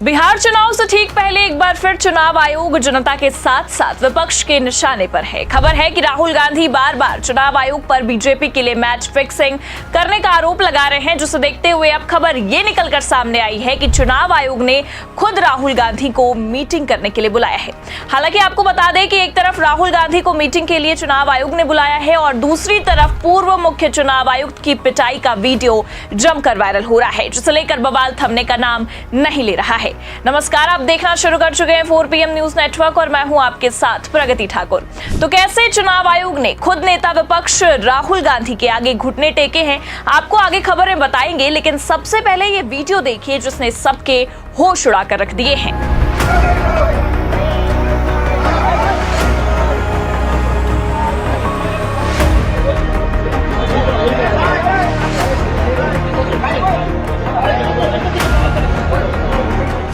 बिहार चुनाव से ठीक पहले एक बार फिर चुनाव आयोग जनता के साथ साथ विपक्ष के निशाने पर है। खबर है कि राहुल गांधी बार बार चुनाव आयोग पर बीजेपी के लिए मैच फिक्सिंग करने का आरोप लगा रहे हैं, जिसे देखते हुए अब खबर ये निकलकर सामने आई है कि चुनाव आयोग ने खुद राहुल गांधी को मीटिंग करने के लिए बुलाया है। हालांकि आपको बता दें कि एक तरफ राहुल गांधी को मीटिंग के लिए चुनाव आयोग ने बुलाया है और दूसरी तरफ पूर्व मुख्य चुनाव आयुक्त की पिटाई का वीडियो जमकर वायरल हो रहा है, जिसे लेकर बवाल थमने का नाम नहीं ले रहा है। नमस्कार, आप देखना शुरू कर चुके हैं 4 PM न्यूज नेटवर्क और मैं हूं आपके साथ प्रगति ठाकुर। तो कैसे चुनाव आयोग ने खुद नेता विपक्ष राहुल गांधी के आगे घुटने टेके हैं, आपको आगे खबरें बताएंगे, लेकिन सबसे पहले ये वीडियो देखिए जिसने सबके होश उड़ा कर रख दिए हैं।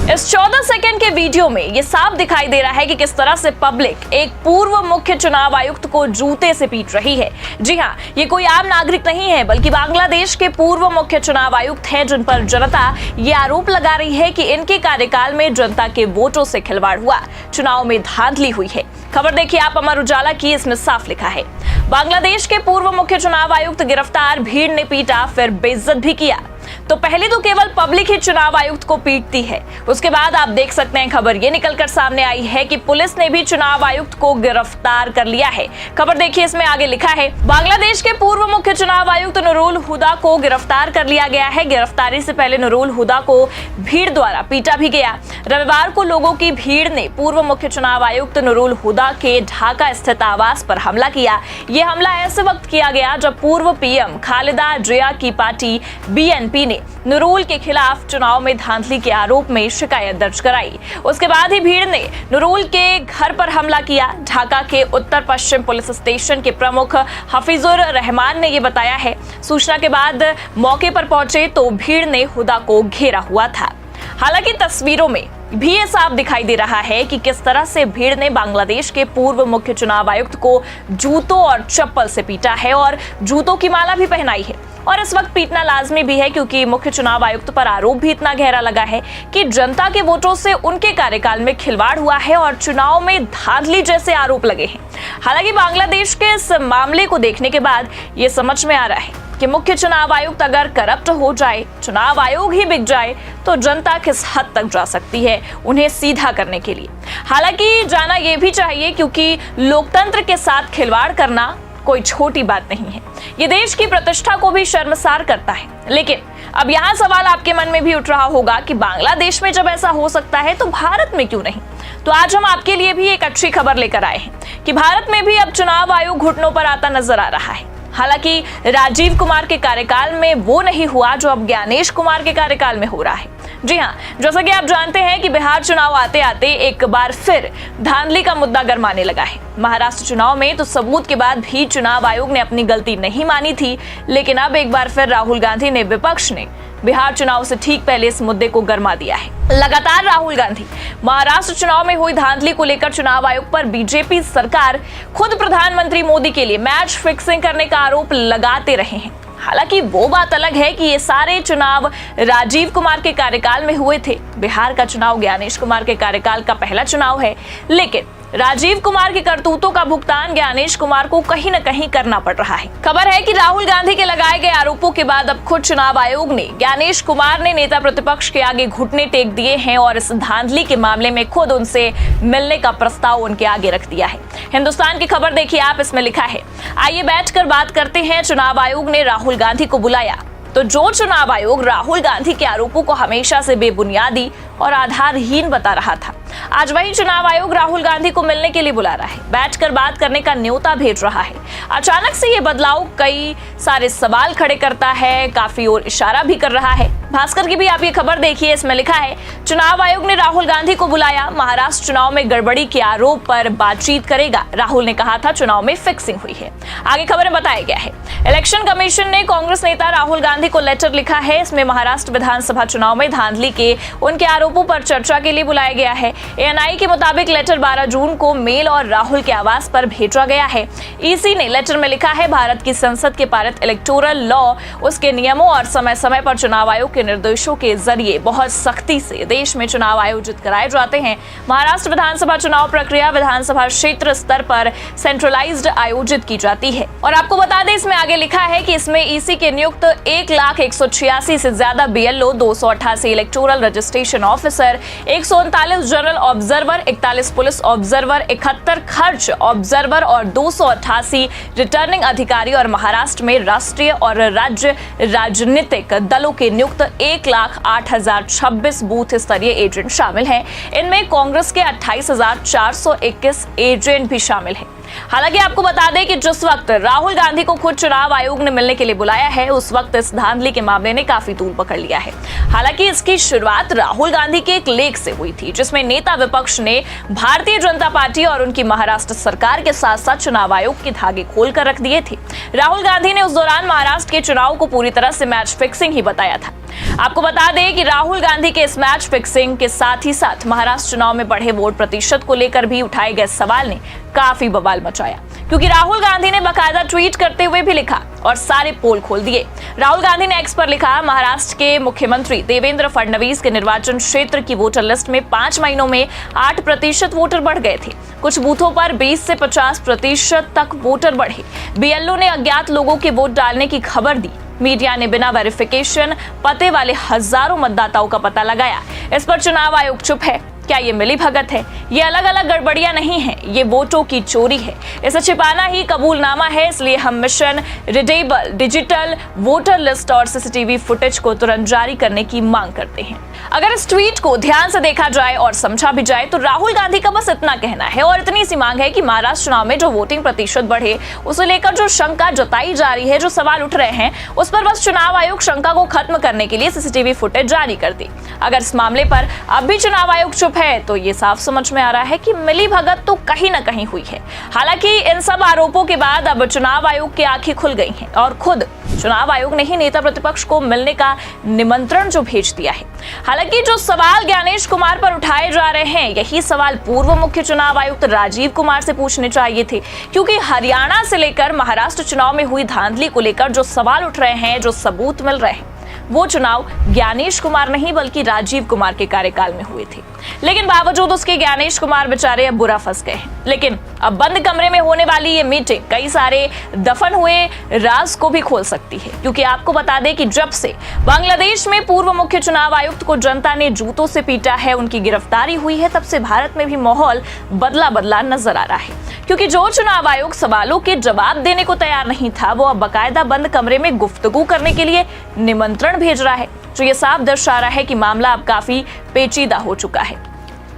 इस 14 सेकंड के वीडियो में यह साफ दिखाई दे रहा है कि किस तरह से पब्लिक एक पूर्व मुख्य चुनाव आयुक्त को जूते से पीट रही है। जी हां, ये कोई आम नागरिक नहीं है, बल्कि बांग्लादेश के पूर्व मुख्य चुनाव आयुक्त हैं, जिन पर जनता ये आरोप लगा रही है कि इनके कार्यकाल में जनता के वोटों से खिलवाड़ हुआ, चुनाव में धांधली हुई है। खबर देखिए आप अमर उजाला की, इसमें साफ लिखा है, बांग्लादेश के पूर्व मुख्य चुनाव आयुक्त गिरफ्तार, भीड़ ने पीटा फिर बेइज्जत भी किया। तो पहले तो केवल पब्लिक ही चुनाव आयुक्त को पीटती है, उसके बाद आप देख सकते हैं खबर ये निकलकर सामने आई है कि पुलिस ने भी चुनाव आयुक्त को गिरफ्तार कर लिया है। खबर देखिए, इसमें आगे लिखा है, बांग्लादेश के पूर्व मुख्य चुनाव आयुक्त नूरुल हुदा को गिरफ्तार कर लिया गया है। गिरफ्तारी से पहले नूरुल हुदा को भीड़ द्वारा पीटा भी गया। रविवार को लोगों की भीड़ ने पूर्व मुख्य चुनाव आयुक्त नूरुल हुदा के ढाका स्थित आवास पर हमला किया। यह हमला ऐसे वक्त किया गया जब पूर्व PM खालिदा जिया की पार्टी BNP ने नूरुल के खिलाफ चुनाव में धांधली के आरोप में शिकायत दर्ज कराई। उसके बाद ही भीड़ ने नूरुल के घर पर हमला किया। ढाका के उत्तर पश्चिम पुलिस स्टेशन के प्रमुख हफीजुर रहमान ने यह बताया है। सूचना के बाद मौके पर पहुंचे तो भीड़ ने हुदा को घेरा हुआ था। हालांकि तस्वीरों में भी ये साफ दिखाई दे रहा है कि किस तरह से भीड़ ने बांग्लादेश के पूर्व मुख्य चुनाव आयुक्त को जूतों और चप्पल से पीटा है और जूतों की माला भी पहनाई है। और इस वक्त पीटना लाजमी भी है, क्योंकि मुख्य चुनाव आयुक्त पर आरोप भी इतना गहरा लगा है कि जनता के वोटों से उनके कार्यकाल में खिलवाड़ हुआ है और चुनाव में धांधली जैसे आरोप लगे हैं। हालांकि बांग्लादेश के इस मामले को देखने के बाद ये समझ में आ रहा है कि मुख्य चुनाव आयुक्त अगर करप्ट हो जाए, चुनाव आयोग ही बिक जाए, तो जनता किस हद तक जा सकती है उन्हें सीधा करने के लिए। हालांकि जाना यह भी चाहिए, क्योंकि लोकतंत्र के साथ खिलवाड़ करना कोई छोटी बात नहीं है। ये देश की प्रतिष्ठा को भी शर्मसार करता है। लेकिन अब यहाँ सवाल आपके मन में भी उठ रहा होगा कि बांग्लादेश में जब ऐसा हो सकता है तो भारत में क्यों नहीं। तो आज हम आपके लिए भी एक अच्छी खबर लेकर आए हैं कि भारत में भी अब चुनाव आयोग घुटनों पर आता नजर आ रहा है। हालांकि राजीव कुमार के कार्यकाल में वो नहीं हुआ जो अब ज्ञानेश कुमार के कार्यकाल में हो रहा है। जी हां, जैसा कि आप जानते हैं कि बिहार चुनाव आते आते एक बार फिर धांधली का मुद्दा गरमाने लगा है। महाराष्ट्र चुनाव में तो सबूत के बाद भी चुनाव आयोग ने अपनी गलती नहीं मानी थी, लेकिन अब एक बार फिर राहुल गांधी ने, विपक्ष ने बिहार चुनाव से ठीक पहले इस मुद्दे को गरमा दिया है। लगातार राहुल गांधी महाराष्ट्र चुनाव में हुई धांधली को लेकर चुनाव आयोग पर बीजेपी सरकार खुद प्रधानमंत्री मोदी के लिए मैच फिक्सिंग करने का आरोप लगाते रहे हैं। हालांकि वो बात अलग है कि ये सारे चुनाव राजीव कुमार के कार्यकाल में हुए थे। बिहार का चुनाव ज्ञानेश कुमार के कार्यकाल का पहला चुनाव है, लेकिन राजीव कुमार के करतूतों का भुगतान ज्ञानेश कुमार को कहीं न कहीं करना पड़ रहा है। खबर है कि राहुल गांधी के लगाए गए आरोपों के बाद अब खुद चुनाव आयोग ने ज्ञानेश कुमार ने नेता प्रतिपक्ष के आगे घुटने टेक दिए हैं और इस धांधली के मामले में खुद उनसे मिलने का प्रस्ताव उनके आगे रख दिया है। हिंदुस्तान की खबर देखिए आप, इसमें लिखा है, आइए बैठकर बात करते हैं। चुनाव आयोग ने राहुल गांधी को बुलाया। तो जो चुनाव आयोग राहुल गांधी के आरोपों को हमेशा से बेबुनियादी और आधारहीन बता रहा था, आज वही चुनाव आयोग राहुल गांधी को मिलने के लिए बुला रहा है, बैठकर बात करने का न्योता भेज रहा है। अचानक से ये बदलाव कई सारे सवाल खड़े करता है, काफी और इशारा भी कर रहा है। भास्कर की भी आप ये खबर देखिए, इसमें लिखा है, चुनाव आयोग ने राहुल गांधी को बुलाया, महाराष्ट्र चुनाव में गड़बड़ी के आरोप पर बातचीत करेगा। राहुल ने कहा था चुनाव में फिक्सिंग हुई है। आगे खबर में बताया गया है, इलेक्शन कमीशन ने कांग्रेस नेता राहुल गांधी को लेटर लिखा है। इसमें महाराष्ट्र विधानसभा चुनाव में धांधली के उनके आरोपों पर चर्चा के लिए बुलाया गया है। एएनआई के मुताबिक लेटर 12 जून को मेल और राहुल के आवास पर भेजा गया है। ईसी ने लेटर में लिखा है, भारत की संसद के पारित इलेक्टोरल लॉ, उसके नियमों और समय समय पर चुनाव आयोग के निर्देशों के जरिए बहुत सख्ती से देश में चुनाव आयोजित कराए जाते हैं। महाराष्ट्र विधानसभा चुनाव प्रक्रिया विधानसभा क्षेत्र स्तर पर सेंट्रलाइज्ड आयोजित की जाती है। और आपको बता दें, इसमें आगे लिखा है कि इसमें ईसी के नियुक्त 1,186 से ज्यादा BLO, 288 electoral registration officer, 139 general observer, 41 police observer, 71 खर्च ऑब्जर्वर और 288 रिटर्निंग अधिकारी और महाराष्ट्र में राष्ट्रीय और राज्य राजनीतिक दलों के नियुक्त 1,08,026 बूथ स्तरीय एजेंट शामिल हैं। इनमें कांग्रेस के 28,421 एजेंट भी शामिल हैं। हालांकि आपको बता दें कि जिस वक्त राहुल गांधी को खुद चुनाव आयोग ने मिलने के लिए बुलाया है, उस वक्त इस धांधली के मामले ने काफी तूल पकड़ लिया है। हालांकि इसकी शुरुआत राहुल गांधी के एक लेख से हुई थी, जिसमें नेता विपक्ष ने भारतीय जनता पार्टी और उनकी महाराष्ट्र सरकार के साथ साथ चुनाव आयोग के धागे खोलकर रख दिए थे। राहुल गांधी ने उस दौरान महाराष्ट्र के चुनाव को पूरी तरह से मैच फिक्सिंग ही बताया था। आपको बता दें कि राहुल गांधी के इस मैच फिक्सिंग के साथ ही साथ महाराष्ट्र चुनाव में बढ़े वोट प्रतिशत को लेकर भी उठाए गए सवाल ने काफी बवाल मचाया, क्योंकि राहुल गांधी ने बाकायदा ट्वीट करते हुए भी लिखा और सारे पोल खोल दिए। राहुल गांधी ने एक्स पर लिखा, महाराष्ट्र के मुख्यमंत्री देवेंद्र फडणवीस के निर्वाचन क्षेत्र की वोटर लिस्ट में 5 महीनों में 8% वोटर बढ़ गए थे। कुछ बूथों पर 20 से 50% तक वोटर बढ़े। बीएलओ ने अज्ञात लोगों के वोट डालने की खबर दी। मीडिया ने बिना वेरिफिकेशन पते वाले हजारों मतदाताओं का पता लगाया। इस पर चुनाव आयोग चुप है। क्या ये मिली भगत है? ये अलग अलग गड़बड़ियां नहीं है, ये वोटों की चोरी है। इसे छिपाना ही कबूलनामा है। इसलिए हम mission readable digital voter list और सीसीटीवी फुटेज को तुरंत जारी करने की मांग करते हैं। अगर इस ट्वीट को ध्यान से देखा जाए और समझा भी जाए तो राहुल गांधी का बस इतना कहना है और इतनी सी मांग है कि महाराष्ट्र चुनाव में जो वोटिंग प्रतिशत बढ़े, उसे लेकर जो शंका जताई जा रही है, जो सवाल उठ रहे हैं, उस पर बस चुनाव आयोग शंका को खत्म करने के लिए सीसीटीवी फुटेज जारी कर दी। अगर इस मामले पर अब भी चुनाव आयोग चुप है तो ये साफ समझ में आ रहा है कि मिली भगत तो कहीं न कहीं हुई है। हालांकि इन सब आरोपों के बाद अब चुनाव आयोग की आंखें खुल गई हैं और खुद चुनाव आयोग ने ही नेता प्रतिपक्ष को मिलने का निमंत्रण जो भेज दिया है। हालांकि जो सवाल ज्ञानेश कुमार पर उठाए जा रहे हैं, यही सवाल पूर्व मुख्य चुनाव आयुक्त राजीव कुमार से पूछने चाहिए थे, क्योंकि हरियाणा से लेकर महाराष्ट्र चुनाव में हुई धांधली को लेकर जो सवाल उठ रहे हैं, जो सबूत मिल रहे हैं, वो चुनाव ज्ञानेश कुमार नहीं बल्कि राजीव कुमार के कार्यकाल में हुए थे। लेकिन बावजूद उसके ज्ञानेश कुमार बेचारे अब बुरा फंस गए हैं। लेकिन अब बंद कमरे में होने वाली ये मीटिंग कई सारे दफन हुए राज को भी खोल सकती है, क्योंकि आपको बता दें कि जब से बांग्लादेश में पूर्व मुख्य चुनाव आयुक्त को जनता ने जूतों से पीटा है, उनकी गिरफ्तारी हुई है, तब से भारत में भी माहौल बदला बदला नजर आ रहा है। क्योंकि जो चुनाव आयोग सवालों के जवाब देने को तैयार नहीं था, वो अब बाकायदा बंद कमरे में गुफ्तगू करने के लिए निमंत्रण भेज रहा है, जो ये साफ दर्शा रहा है कि मामला अब काफी पेचीदा हो चुका है।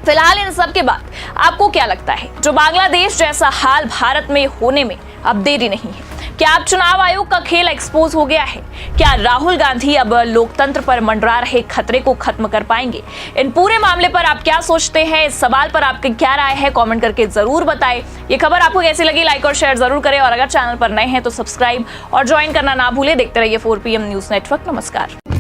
फिलहाल इन सब के बाद आपको क्या लगता है, जो बांग्लादेश जैसा हाल भारत में होने में अब देरी नहीं है? क्या अब चुनाव आयोग का खेल एक्सपोज हो गया है? क्या राहुल गांधी अब लोकतंत्र पर मंडरा रहे खतरे को खत्म कर पाएंगे? इन पूरे मामले पर आप क्या सोचते हैं? इस सवाल पर आपकी क्या राय है? कमेंट करके जरूर बताएं। ये खबर आपको कैसी लगी, लाइक और शेयर जरूर करें और अगर चैनल पर नए हैं तो सब्सक्राइब और ज्वाइन करना ना भूलें। देखते रहिए 4PM न्यूज नेटवर्क। नमस्कार।